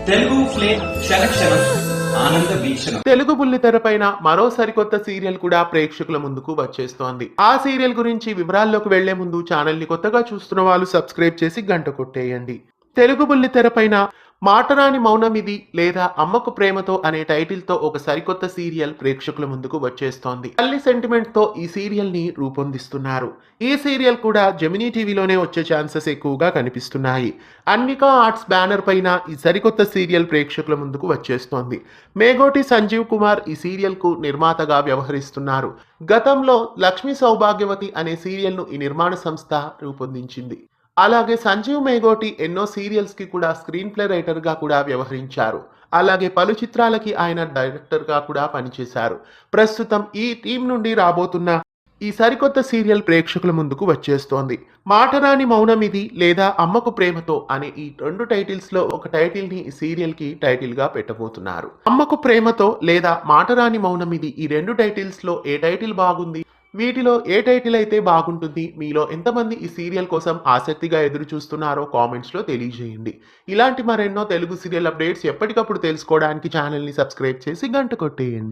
Telugu flame క్షణక్షణం ఆనంద వీక్షణం. తెలుగు బుల్లితెరపైన మరో సరికొత్త సీరియల్ కూడా ప్రేక్షకుల ముందుకు వచ్చేస్తోంది. ఆ సీరియల్ గురించి వివరాల్లోకి వెళ్లే ముందు ఛానల్ ని కొత్తగా చూస్తున్న వాళ్ళు సబ్స్క్రైబ్ చేసి గంట కొట్టేయండి. తెలుగు బుల్లితెరపైన మాటరాని మౌనమిది లేదా అమ్మకు ప్రేమతో అనే టైటిల్ తో ఒక సరికొత్త సీరియల్ ప్రేక్షకుల ముందుకు వచ్చేస్తోంది. తల్లి సెంటిమెంట్ తో ఈ సీరియల్ ని రూపొందిస్తున్నారు. ఈ సీరియల్ కూడా జెమినీ టీవీలోనే వచ్చే ఛాన్సెస్ ఎక్కువగా కనిపిస్తున్నాయి. అన్వికా ఆర్ట్స్ బ్యానర్ పైన ఈ సరికొత్త సీరియల్ ప్రేక్షకుల ముందుకు వచ్చేస్తోంది. మేగోటి సంజీవ్ కుమార్ ఈ సీరియల్ కు నిర్మాతగా వ్యవహరిస్తున్నారు. గతంలో లక్ష్మీ సౌభాగ్యవతి అనే సీరియల్ ను ఈ నిర్మాణ సంస్థ రూపొందించింది. అలాగే సంజీవ్ మేగోటి ఎన్నో సీరియల్స్ కి కూడా స్క్రీన్ ప్లే రైటర్ గా కూడా వ్యవహరించారు. అలాగే పలు చిత్రాలకి ఆయన డైరెక్టర్ గా కూడా పనిచేశారు. ప్రస్తుతం ఈ టీం నుండి రాబోతున్న ఈ సరికొత్త సీరియల్ ప్రేక్షకుల ముందుకు వచ్చేస్తోంది. మాటరాని మౌనమిది లేదా అమ్మకు ప్రేమతో అనే ఈ రెండు టైటిల్స్ లో ఒక టైటిల్ ని ఈ సీరియల్ కి టైటిల్ గా పెట్టబోతున్నారు. అమ్మకు ప్రేమతో లేదా మాటరాని మౌనమిది ఈ రెండు టైటిల్స్ లో ఏ టైటిల్ బాగుంది, వీటిలో ఏ టైటిల్ అయితే బాగుంటుంది, మీలో ఎంతమంది ఈ సీరియల్ కోసం ఆసక్తిగా ఎదురు చూస్తున్నారో కామెంట్స్ లో తెలియజేయండి. ఇలాంటి మరెన్నో తెలుగు సీరియల్ అప్డేట్స్ ఎప్పటికప్పుడు తెలుసుకోవడానికి ఛానల్ ని సబ్స్క్రైబ్ చేసి గంట కొట్టేయండి.